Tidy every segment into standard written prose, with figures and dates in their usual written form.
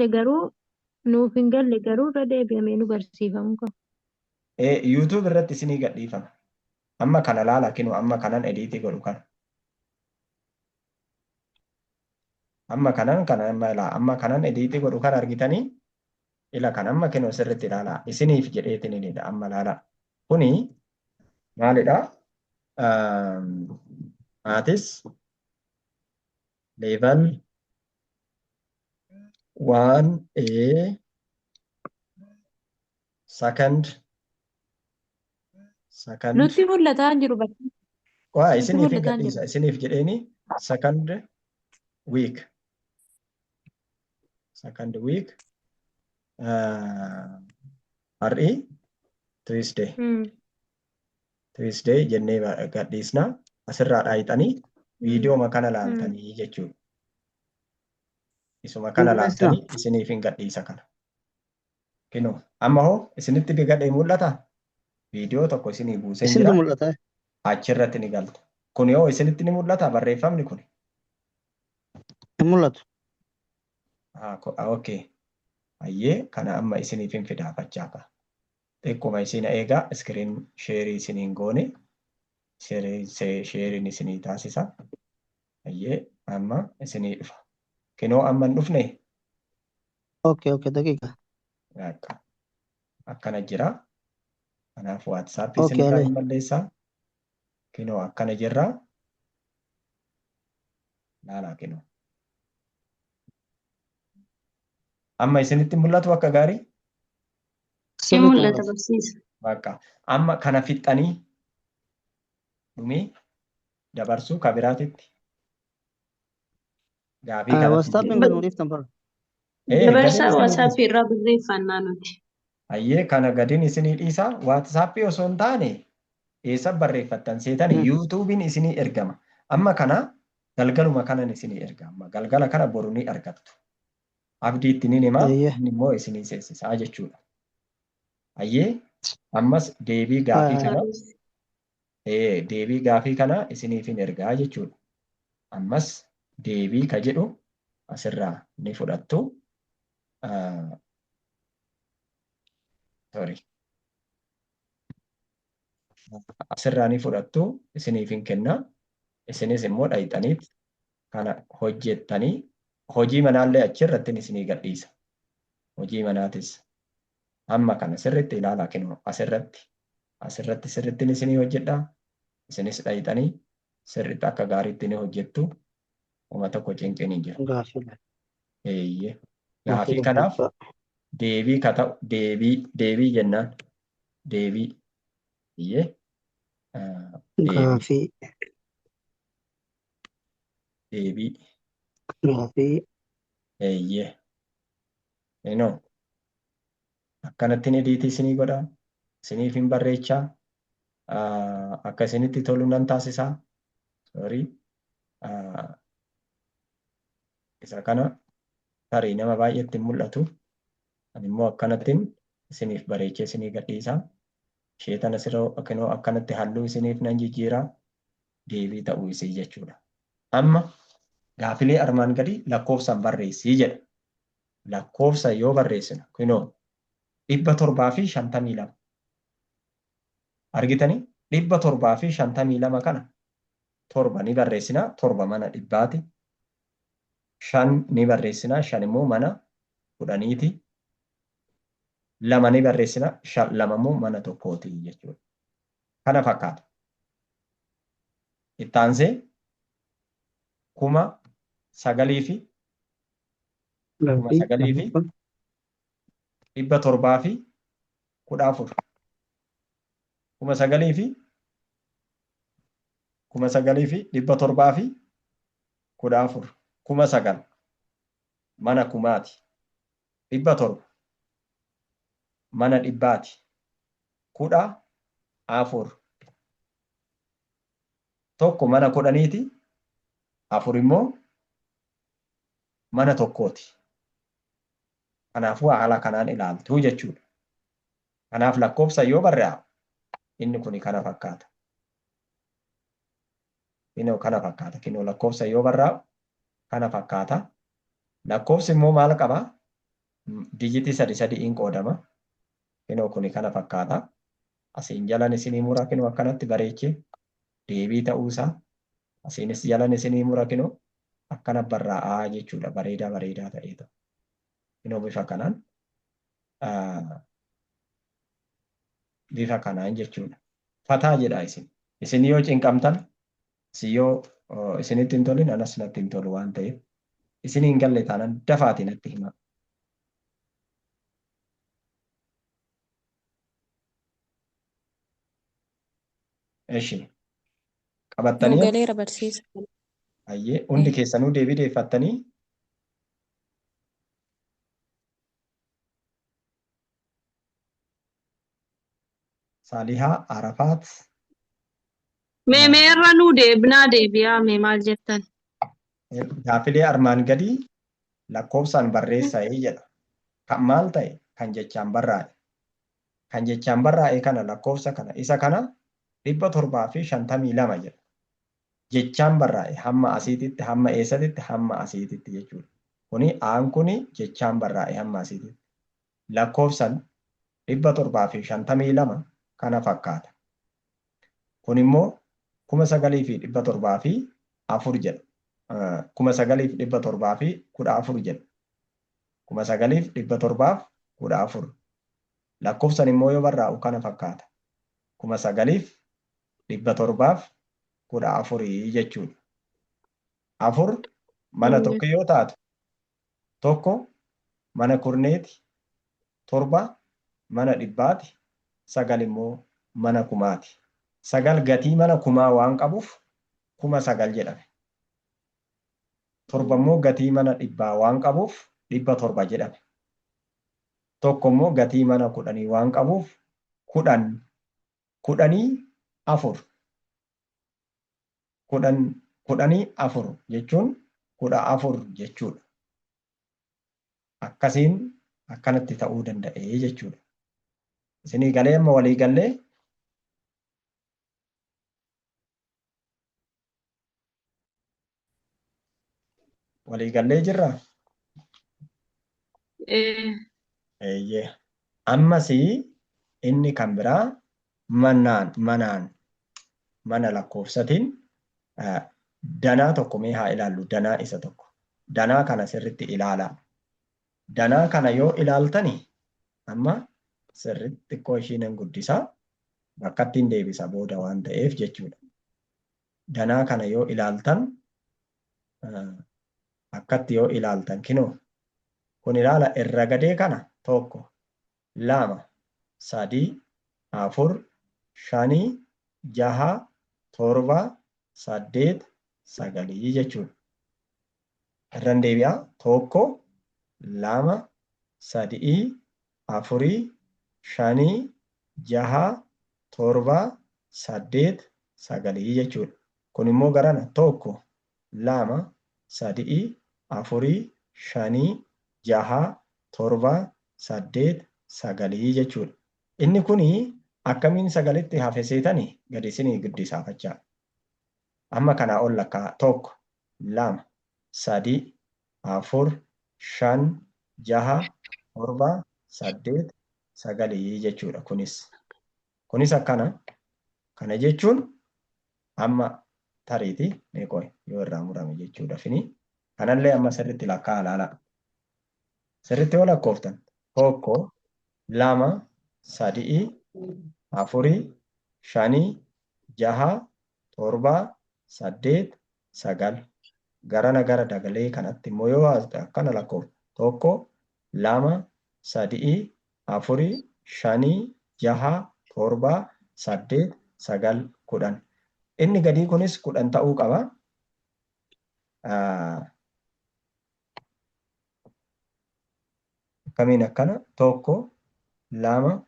garuu nuuf hin galle garuu irra deebi'amee nu barsiifamuu qaba. YouTube irratti isinii gadhiifama. Amma kana laala kinu amma kanan ediitii godhu kana. Amma kanan ediitii godhu kan argitanii ila kan amma kinu sirriitti ilaala. Isiniif jedheetinidha amma laala. Kuni maalidha? Maatis level 1A second Nutti mul'ataa hin jiru bakka. waa Nutti isiniif hin mul'ataa hin gadhiisa. jiru. Isiniif jedheeni second week har'i Tuesday jennee gadhiisna. Asirraa dhaayixanii viidiyoo kana laaltanii jechuudha. Isuma kana laaltanii isiniif hin gadhiisa kana. Kinu amma hoo isinitti gadhee mul'ata? Viidiyoo tokko isinii buusee jira. Achirratti ni galtu. Kun yoo isinitti ni mul'ata barreeffamni kun? Hin mul'atu. Okay. Ayyee kana amma isiniif hin fidaafachaa qaba. Xiqquma isin eegaa iskiriin sheerii isiniin goone sheeriin isinii taasisa. Ayyee amma isinii dhufa. Kinoo amma hin dhufne? Okay, daqiiqa. Akkana jira. Kanaaf WhatsApp isinirraa hin balleessaa. Kinoo akkana jirra. Laalaa kinoo. Amma isinitti mul'atu akka gaarii? Si mul'ata barsiisa. Bakka amma kana fixxanii dhumii dabarsuu ka biraatitti. Gaafii kana WhatsApp kan nuuf tambara. Dabarsaa WhatsApp irraa barreeffannaa nuti. Ayyee kana gadiin isinii dhiisa. WhatsApp osoo hin taane eessa barreeffattan seetanii YouTube'n isinii ergama. Amma kana galgaluma kanan isinii ergama. Galgala kana boru ni argattu. Abdiitti ni himaa inni immoo isinii seesisaa jechuudha. Ayyee ammas deebii gaafii kana isiniif hin ergaa jechuudha. Ammas deebii ka jedhu asirraa ni fudhattu. Asirraa ni fudhattu isiniif hin kenna. Isinis immoo dhayxaniit kana hojjettanii hojii manaallee achirratti isinii gadhiisa. Hojii manaatis amma kana sirriitti ilaalaa kennu asirratti sirriitti isinii hojjedhaa. Isinis dhayxanii sirriitti akka gaariitti ni hojjettu. Uma tokko cinqinii jira. Gaafii kanaaf deebii ka ta'u deebii jennaan deebii iyyee deebii eeyyee inoo akkanattiin ediitii isinii godhaa isiniif hin barreechaa akka isinitti tolu nan taasisaa isa kana tarii nama baay'eetti hin mul'atu ani immoo akkanattiin isiniif bareechee isinii gadhiisaa isheetan asirra akkanatti halluu isiniif nan jijjiiraa deebii ta'uu isii jechuudha. Amma gaafilee armaan gadii lakkoofsaan barreessii jedha. Lakkoofsa yoo barreessina kunoo 752 argitanii 752 kana torba ni barreessinaa torba mana dhibbaati. 5 ni barreessinaa 5 immoo mana kudhaniiti. 2 ni barreessinaa 2 immoo mana tokkooti jechuudha. Kana fakkaata. Itti aansee 9,000 fi 714 9,000 fi 714 9,000 mana kumaati 700 mana dhibbaati 14 tokko mana kudhaniiti 4 immoo mana tokkooti. Kanaafuu haala kanaan ilaaltuu jechuudha. Kanaaf lakkoofsa yoo barreessu inni kun kana fakkaata. Kinoo kana fakkaata. Kinoo lakkoofsa yoo barreessu kana fakkaata. Lakkoofsi immoo maal qabaa? dijitii sadiin qoodama. Kinoo kuni kana fakkaata. Asiin jalan isinii mura kinoo akkanatti bareechee deebii ta'uusaa. Asiinis jalan isinii mura kinoo akkana barraa'aa jechuudha. Bareedaa ta'eetu. Kinoo bifa kanaan jechuudha. Fataa jedha isin. Isin yoo cinqamtan, isin yoo isinitti hin tolin anas natti hin tolu waan ta'eef isinii hin galle taanaan dafaatii natti hima. Eshi qabattanii Nugaleera barsiisa. ayyee hundi keessanuu deebii deeffattanii Saalihaa Arafaat Meerra nu deebinaa deebi'aa mee maal jettan? gaafilee armaan gadii lakkoofsaan barreessa'ee jedha. Kan maal ta'e kan jechaan barraa'e. Kan jechaan barraa'e kana lakkoofsa kana isa kana 752 jedha. Jechaan barraa'e hamma asiititti hamma eessatitti hamma asiititti jechuudha. Kuni aan kuni jechaan barraa'e hamma asiititti. Lakkoofsan 752 kana fakkaata. Kun immoo 9,704 jedha. 9,714 jedha. 9,714. Lakkoofsan immoo yoo barraa'u kana fakkaata. 9,714 jechuudha. 4 mana tokko yoo taatu, tokko mana kurneeti, 7 mana dhibbaati, 9 immoo mana kumaati. 9 gatii mana kumaa waan qabuuf 9,000 jedhame. 7 immoo gatii mana dhibbaa waan qabuuf 700 jedhame. Tokko immoo gatii mana 10 waan qabuuf 10 4 4 jechuun 14 jechuudha. Akkasiin akkanatti ta'uu danda'e jechuudha. Isinii galee amma walii gallee jirra. Eeyyee. Ammas inni kan biraa mana lakkoofsatiin danaa tokko mee haa ilaallu. Danaa isa tokko. Danaa kana sirritti ilaalaa. Danaa kana yoo ilaaltani amma sirritti xiqqoo ishiin guddisaa bakka ittiin deebisa booda waan ta'eef jechuudha. Danaa kana yoo ilaaltan akkatti yoo ilaaltan kinoo kun ilaala irra gadee kana 1 2 3 4 5 6 7 8 9 jechuudha. Irran deebi'aa 1 2 3 4 5 6 7 8 9 jechuudha. Kun immoo garana 1 2 3 4 5 6 7 8 9 jechuudha. Inni kuni akkamiin 9tti hafe seetanii gadi isinii guddisaafachaa. Amma kanaa ol lakkaa 1 2 3 4 5 6 7 8 9 jechuudha. Kunis akkana. Kana jechuun amma tariiti meeqoo yoo irraa murame jechuudha. Kanallee amma sirritti lakkaa ilaala. Sirritti yoo lakkooftan 1 2 3 4 5 6 7 8 9 garana gara dagalee kanatti immoo yoo akkana lakkooftan 1 2 3 4 5 6 7 8 9 10. Inni gadii kunis 10 ta'uu qaba. Akkamiin akkana 1 2 3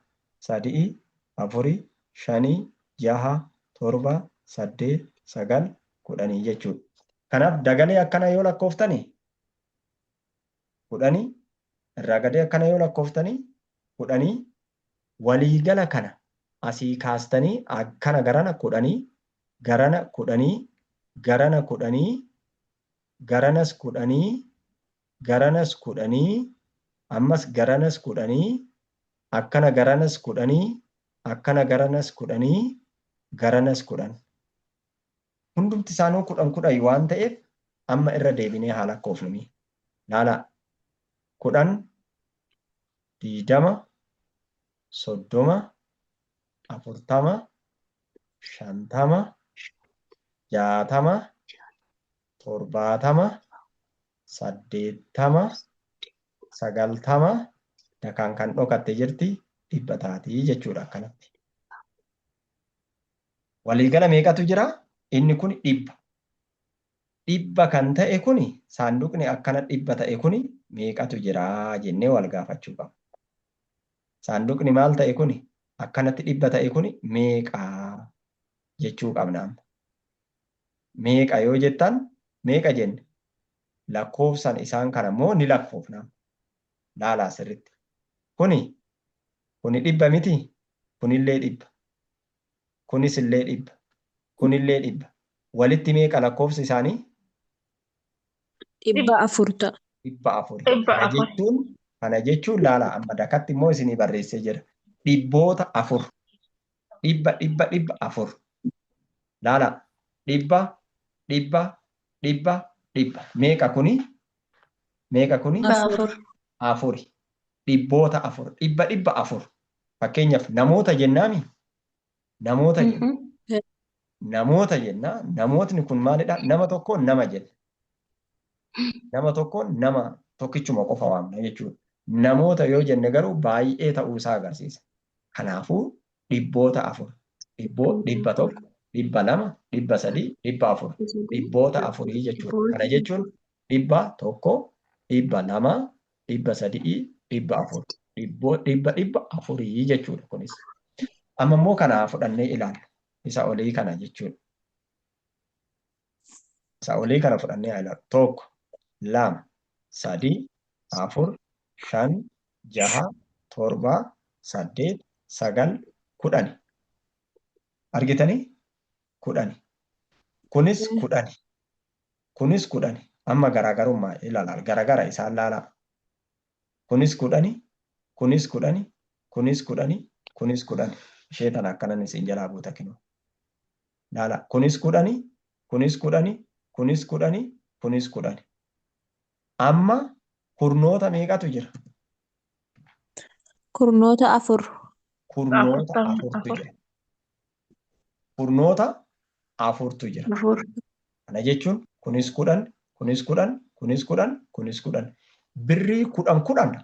4 5 6 7 8 9 10 jechuudha. Kanaaf dagalee akkana yoo lakkooftani 10 irraa gadee akkana yoo lakkooftanii 10 waliigala kana asii kaastanii akkana garana 10 garana 10 garana 10 garanas 10 garanas 10 ammas garanas kudhanii akkana garanas kudhanii akkana garanas kudhanii garanas kudhan hundumti isaanuu kudhan kudhan waan ta'eef amma irra deebinee haa lakkoofnu laala kudhan 20 30 40 50 60 70 80 90 dakaan kan dhokatte jirti 100 taatii jechuudha akkanatti. Waliigala meeqatu jira? Inni kun 100. 100 kan ta'e kuni saanduqni akkana 100 ta'e kuni meeqatu jira jennee wal gaafachuu qabna. Saanduqni maal ta'e kuni akkanatti 100 ta'e kuni meeqa jechuu qabna. Meeqa yoo jettan meeqa jenne? Lakkoofsan isaan kana immoo ni lakkoofna. Laalaa sirriitti. Kuni 100 miti. Kunillee 100. Kunis illee 100. Kunillee 100. Walitti meeqa lakkoofsi isaanii? 400 ta'a. 400. Kana jechuun laala amma dakatti immoo isinii barreessee jira. Dhibboota 4. 4. Laala 100. Meeqa kuni? Meeqa kuni? 4. Dhibboota 4. 4. Fakkeenyaaf namoota jennaami. Namoota jenna. Namoota jenna. Namootni kun maalidha? Nama tokkoon nama jenna. Nama tokkoon nama tokkichuma qofa waamna jechuudha. Namoota yoo jenne garuu baay'ee ta'uu isaa agarsiisa. Kanaafuu dhibboota 4. 100, 200, 300, 400. Dhibboota 4 jechuudha. Kana jechuun 100, 200, 300, 400. 400 jechuudha kunis. Amma immoo kana fudhannee ilaalla. Isa olii kana jechuudha. Isa olii kana fudhannee ilaalla. 1, 2, 3, 4, 5, 6, 7, 8, 9, 10. Argitanii? 10. Kunis 10. Kunis 10. Amma garaagarummaa ilaala. Garaagara isaan laalaa. Kunis 10. Kunis 10. Kunis 10. Kunis 10. Ishee tana akkanan isin jalaa buuta kinu. Laala. Kunis 10. Kunis 10. Kunis 10. Kunis 10. Amma kurnoota meeqatu jira? Kurnoota 4. Kurnoota 4tu jira. Kurnoota 4tu jira. Kana jechuun kunis 10. Kunis 10. Kunis 10. Kunis 10. Birrii 10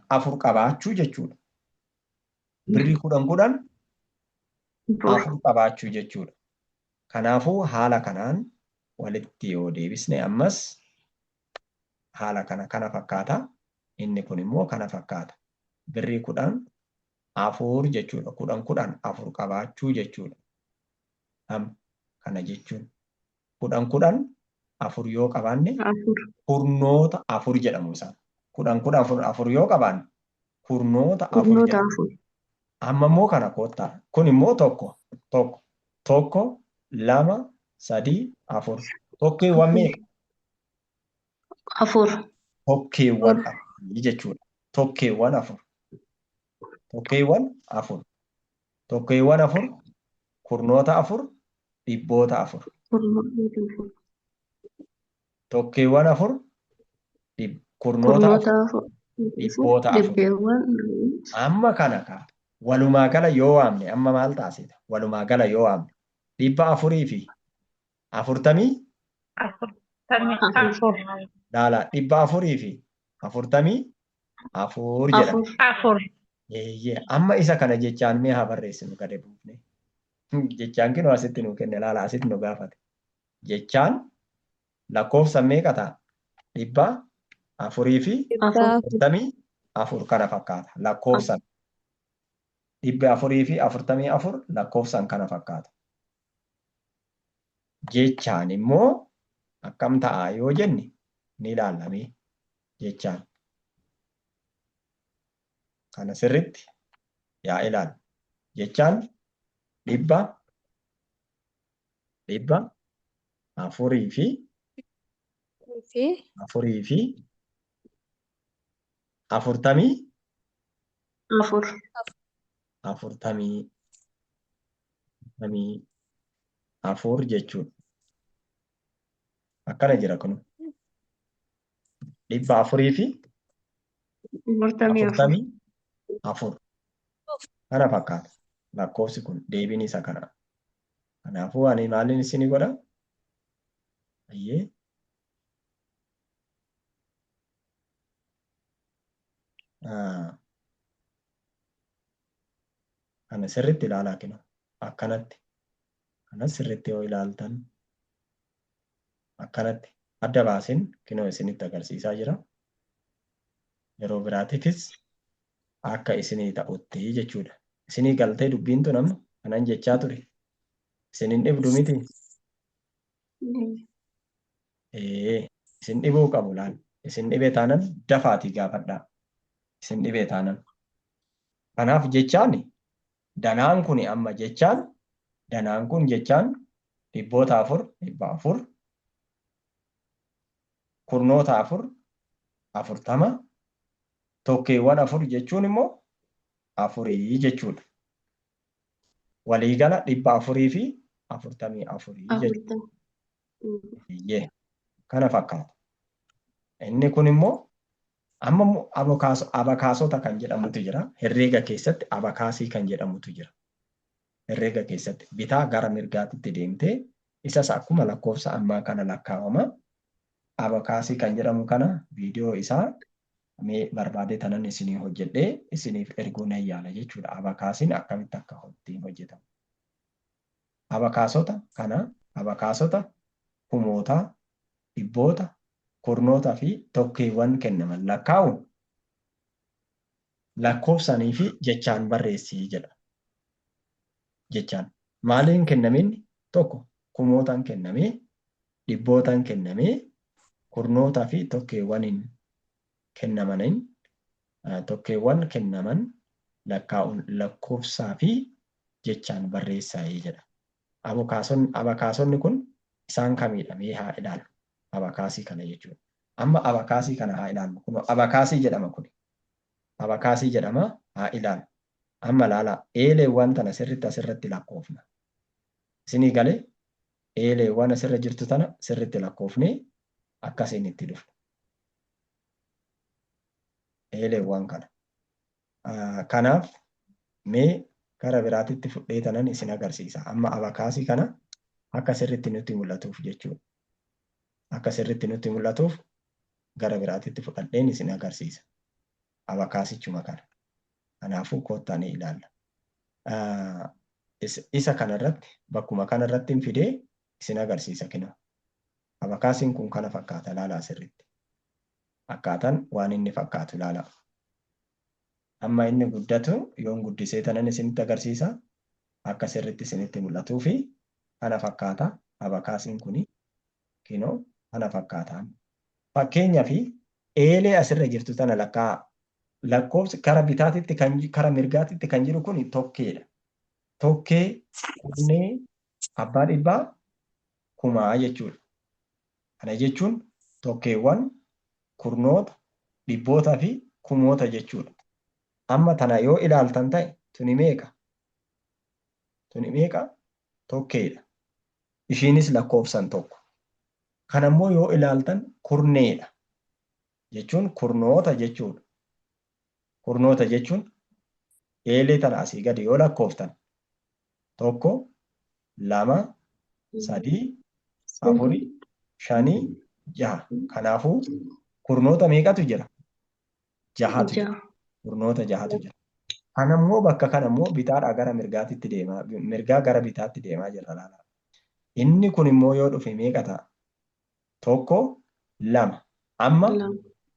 4 qabaachuu jechuudha. Birrii 10 4 qabaachuu jechuudha. Kanaafuu haala kanaan walitti yoo deebisne ammas haala kana fakkaata. Inni kun immoo kana fakkaata. Birrii 10 4 jechuudha. 10 4 qabaachuu jechuudha. Kana jechuun 10 4 yoo qabaanne kurnoota 4 jedhamu isaan. 10 4 yoo qabaanne kurnoota 4 jedhamu. Amma immoo kana koottaa. Kun immoo tokko, 2, 3, 4. Tokkeewwan meeqa? 4. Tokkeewwan 4 jechuudha. Tokkeewwan 4. Tokkeewwan 4. Tokkeewwan 4. Kurnoota 4. Dhibboota 4. Tokkeewwan 4. Kurnoota 4. Dhibboota 4. Amma kana kaa. Walumaa gala yoo waamne amma maal taasisa? Walumaa gala yoo waamne 400 fi 40. Laala 400 fi 44 jedhama. Amma isa kana jechaan mee haa barreessinu gadi buufne. Jechaan kinu asitti nu kenne laala asitti nu gaafate. Jechaan lakkoofsa meeqa ta'a? 400 fi 44 kana fakkaata. Lakkoofsan 400 fi 44 lakkoofsan kana fakkaata. Jechaan immoo akkam ta'a yoo jenne ni ilaalame jechaan. Kana sirritti yaa ilaalu. Jechaan 400 fi 44 Afur. afurtamii afur jechuudha. Akkana jira kun 444 kana fakkaata. Lakkoofsi kun deebiin isa kana. Kanaafuu ani maaliin isinii godha? Ayyee. Kana sirriitti ilaalaa kennu. Akkanatti. Kana sirriitti yoo ilaaltan akkanatti adda baasin kinoo isinitti agarsiisaa jira. Yeroo biraatiifis akka isinii ta'utti jechuudha. Isinii galtee dubbiin tun amma kanan jechaa ture. Isinin dhibdu miti. Isin dhibuu qabu laal. Isin dhibee taanan dafaatii gaafadhaa. Isin dhibee taanan. Kanaaf jechaan danaan kun amma jechaan danaan kun jechaan 400 kurnoota 40 tokkeewwan 4 jechuun immoo 4 jechuudha. Waliigala 444 jechuudha. Kana fakkaata. Inni kun immoo amma abakaasota kan jedhamutu jira. Herreega keessatti abakaasii kan jedhamutu jira. Herreega keessatti bitaa gara mirgaatitti deemtee isas akkuma lakkoofsa ammaa kana lakkaawama. Abakaasii kan jedhamu kana viidiyoo isaa mee barbaade tanan isinii hojjedhee isiniif erguu nan yaala jechuudha. Abakaasiin akkamitti akka ittiin hojjetamu. Abakaasota kana abakaasota kumootaa, dhibboota, kurnootaa fi tokkeewwan kennaman lakkaa'uun lakkoofsanii fi jechaan barreessii jedha. Jechaan maaliin kennamin tokko kumootaan kennamee, dhibbootaan kennamee, kurnootaa fi tokkeewwaniin kennamaniin tokkeewwan kennaman lakkaa'uun lakkoofsaa fi jechaan barreessaa jedha. Abakaasonni kun isaan kamidha mee haa ilaallu. Abakaasii kana jechuudha. Amma abakaasii kana haa ilaallu. Kun abakaasii jedhama kun. Abakaasii jedhama haa ilaallu. Amma laala eeleewwan tana sirriitti asirratti lakkoofna. Isinii galee eeleewwan asirra jirtu tana sirriitti lakkoofnee akkasiin itti dhufna. Eeleewwan kana. Kanaaf mee gara biraatitti fudhee tanan isin agarsiisa. Amma abakaasii kana akka sirriitti nutti mul'atuuf jechuudha. Akka sirriitti nutti mul'atuuf gara biraatitti fudhadheen isin agarsiisa. Abakaasichuma kana. Kanaafuu koottaan ilaalla. Isa kanarratti bakkuma kanarratti fidee isin agarsiisa kinoo. Abakaasiin kun kana fakkaata ilaalaa sirriitti. Akkaataan waan inni fakkaatu ilaalaa. Amma inni guddatu yoon guddisee tanan isinitti agarsiisa. Akka sirriitti isinitti mul'atuu fi kana fakkaata abakaasiin kuni kinoo kana fakkaataan. Fakkeenyaa fi eelee asirra jirtu tana lakkoofsi kara bitaatitti kara mirgaatitti kan jiru kun tokkeedha. Tokkee kurnee abbaa dhibbaa kumaa jechuudha. Kana jechuun tokkeewwan kurnoota dhibbootaa fi kumoota jechuudha. Amma tana yoo ilaaltan ta'e tuni meeqa? Tuni meeqa? Tokkeedha. Ishiinis lakkoofsan tokko. Kanammoo yoo ilaaltan kurneedha. Jechuun kurnoota jechuudha. Kurnoota jechuun eelee tana asii gadi yoo lakkooftan 1, 2, 3, 4, 5, 6. Kanaafuu kurnoota meeqatu jira? 6tu jira. Kurnoota 6tu jira. Kanammoo bakka kanammoo bitaadhaa gara mirgaatitti deemaa, mirgaa gara bitaatti deemaa jira laala. Inni kun immoo yoo dhufe meeqa ta'a? 1, 2. Amma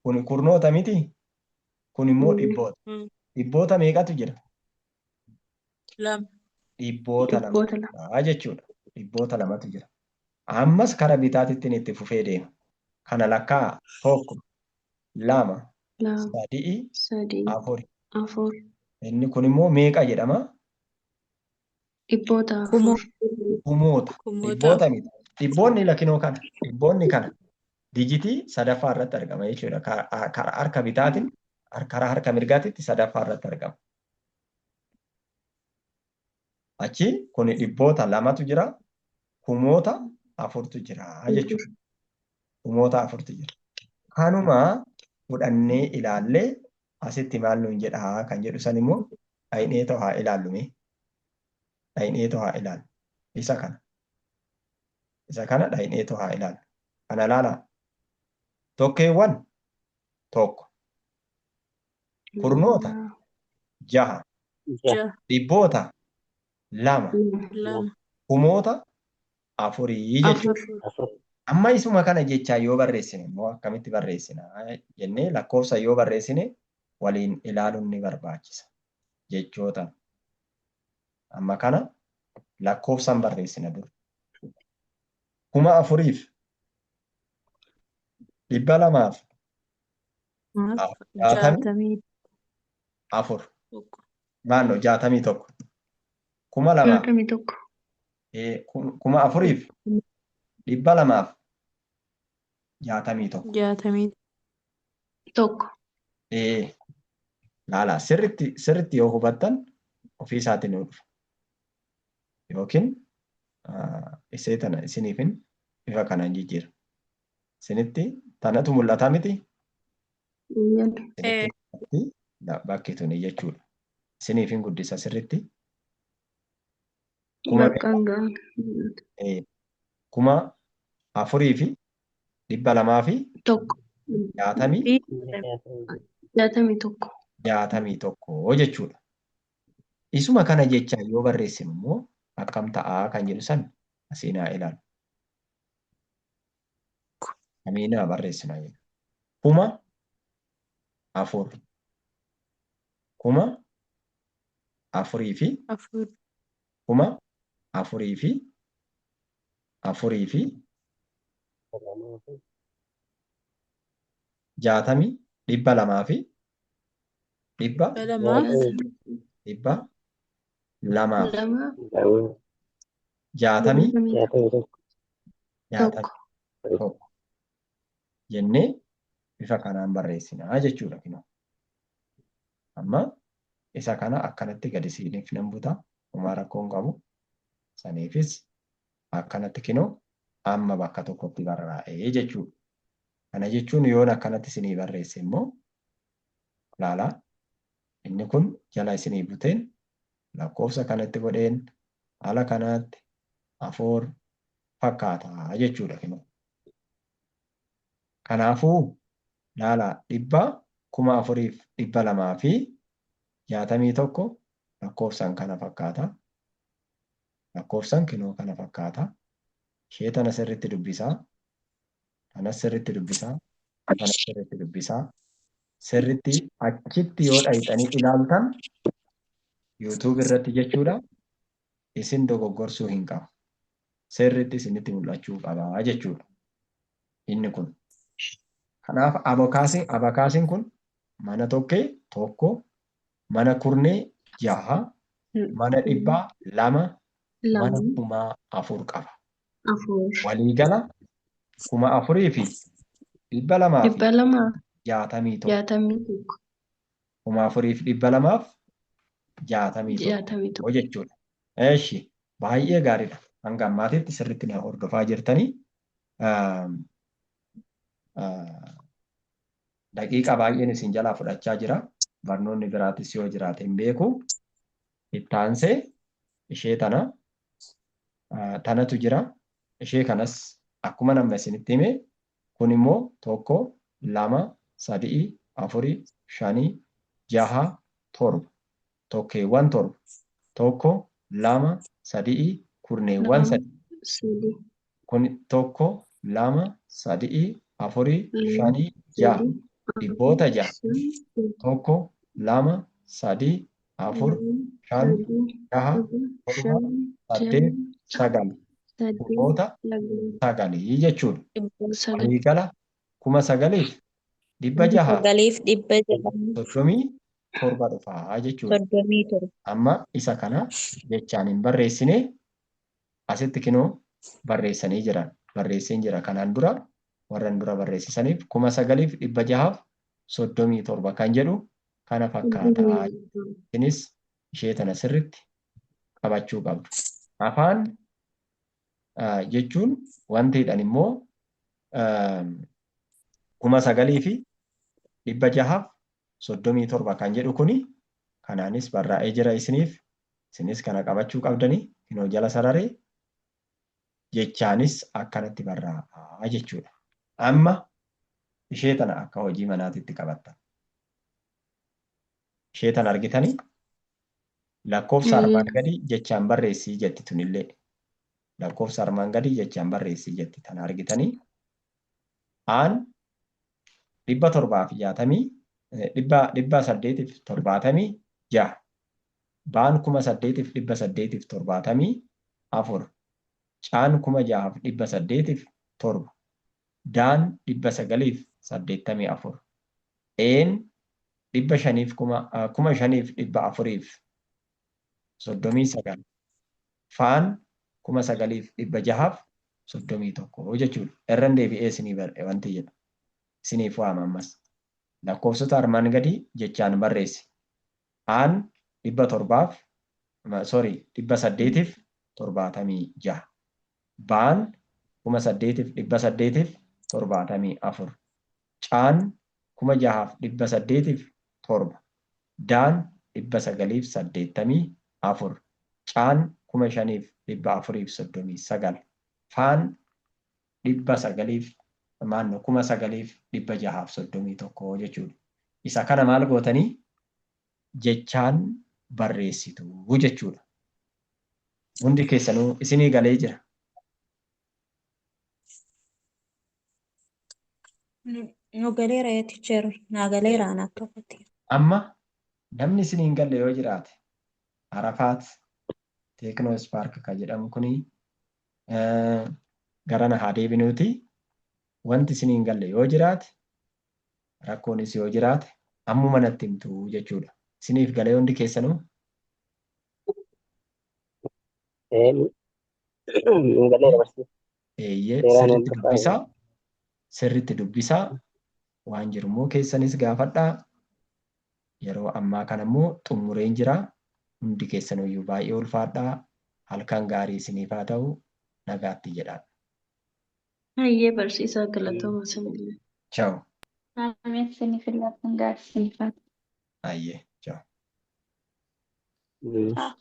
kun kurnoota miti? Kun immoo dhibboota. Dhibboota meeqatu jira? 2. Dhibboota 2 jechuudha. Dhibboota 2tu jira. Ammas kara bitaatitti itti fufee deema. Kana lakkaa 1, 2, 3, 4. Inni kun immoo meeqa jedhama? Dhibboota. Kumoota. Dhibboota miti. Dhibboonni lakinoo kana. Dhibboonni kana. Dijitii sadaffaa irratti argama jechuudha. Karaa harka bitaatiin karaa harka mirgaatitti sadaffaa irratti argama. Achi kun dhibboota lamatu jira. Kumoota afurtu jira jechuudha. Kumoota afurtu jira. Kanuma fudhannee ilaallee asitti maal nuun jedhaa kan jedhu san immoo dhayineetoo haa ilaallume. Dhayineetoo haa ilaallu. Isa kana. Isa kana dhayineetoo haa ilaallu. Kana ilaalaa. Tokkeewwan tokko. Kurnoota jaha. Dhibboota lama. Kumoota afurii jechuudha. Amma isuma kana jechaa yoo barreessine immoo akkamitti barreessina jennee lakkoofsa yoo barreessine waliin ilaaluun ni barbaachisa jechoota. Amma kana lakkoofsaan barreessina dura. 4,000 200 4 naannoo 61 2,000 4,000 261 laala sirritti yoo hubattan ofii isaatiin ni dhufa yookiin isee tana isiniifin bifa kanaan jijjiira. Isinitti tanatu mul'ata miti? Bakki tuni jechuudha. Isiniifin guddisa sirritti. 4,261 jechuudha. Isuma kana jecha yoo barreessinu immoo akkam ta'aa kan jedhu san asiin haa ilaalu. Amiina barreessinaa jedhu. 4,000 4,000 60 200 jennee bifa kanaan barreessinaa jechuudha. Amma isa kana akkanatti gadi siiniif nan buta. Homaa rakkoon qabu. Saniifis akkanatti kinoo amma bakka tokkotti barraa'ee jechuudha. Kana jechuun yoon akkanatti isinii barreesse immoo laalaa inni kun jala isinii buteen lakkoofsa kanatti godheen haala kanaatti 4 fakkaataa jechuudha. Kanaafuu laalaa 4,261 lakkoofsaan kana fakkaata. Lakkoofsaan kinoo kana fakkaata. Ishee tana sirriitti dubbisaa. Kanas sirriitti dubbisaa. Kanas sirriitti dubbisaa. Sirriitti achitti yoo dhayxanii ilaaltan YouTube irratti jechuudha. Isin dogoggorsuu hin qabu. Sirriitti isinitti mul'achuu qaba jechuudha. Inni kun. Kanaaf abakaasiin kun mana tokkee tokko, mana kurnee 6, mana dhibbaa 2, mana 4,000 qaba. Waliigala 4,261 4,261 jechuudha. Eeshi baay'ee gaariidha. Hanga ammaatitti sirriitti na hordofaa jirtanii. Daqiiqa baay'een isin jalaa fudhachaa jira. Barnoonni biraatis yoo jiraate hin beeku. Itti aansee ishee tanatu jira. Ishee kanas akkuma nama isinitti hime kun immoo 1, 2, 3, 4, 5, 6, 7 tokkeewwan 7 1, 2, 3 kurneewwan 3 kun 1, 2, 3, 4, 5, 6 dhibboota 6 1, 2, 3, 4, 5, 6, 7, 8, 9 dhibboota 9 jechuudha. Waliigala 9,637 dhufaa jechuudha. Amma isa kana jechaan hin barreessine asitti kinoo barreessanii jiran. Barreesseen jira kanaan dura warran dura barreessisaniif 9,637 kan jedhu kana fakkaata. Isinis ishee tana sirritti qabachuu qabdu. Afaan jechuun wantiidhaan immoo 9,637 kan jedhu kuni kanaanis barraa'ee jira isiniif. Isinis kana qabachuu qabdanii hinoo jala sararee jechaanis akkanatti barraa'a jechuudha. Amma ishee tana akka hojii manaatitti qabattan. Ishee tana argitanii lakkoofsa armaan gadii jechaan barreessii jetti tunillee. Lakkoofsa armaan gadii jechaan barreessii jetti tana argitanii. Aan 876 baan 8,874 caan 6,807 daan 984 een 5,439 faan 9,631 jechuudha. Irran deebi'ee wanti jedha. Isiniif waama ammas. Lakkoofsota armaan gadii jechaan barreessi. Aan 876 baan 8,874 caan 6,807 daan 984 caan 5,439 faan 9,631 jechuudha. Isa kana maal gootanii jechaan barreessitu jechuudha. Hundi keessanuu isinii galee jira. Nu galeera teacher, naa galeera anaaf tokkotti. Amma namni isinii hin galle yoo jiraate Arafaat Teeknoo Ispaark kan jedhamu kuni garana haa deebinuuti. Wanti isinii hin galle yoo jiraate rakkoonis yoo jiraate ammuma natti himtu jechuudha. Isiniif galee hundi keessanuu eeyyee sirriitti dubbisaa waan jirummoo keessanis gaafadhaa. Yeroo ammaa kana immoo xumureen jira. Hundi keessanuyyuu baay'ee ulfaadhaa. Halkan gaarii isiniif haa ta'u nagaatti jedhaa. Hayyee barsiisaa galatooma isinillee. Ciao. Ameen isiniif illee gaarii isiniif haa ta'u. Hayyee ciao. Ciao.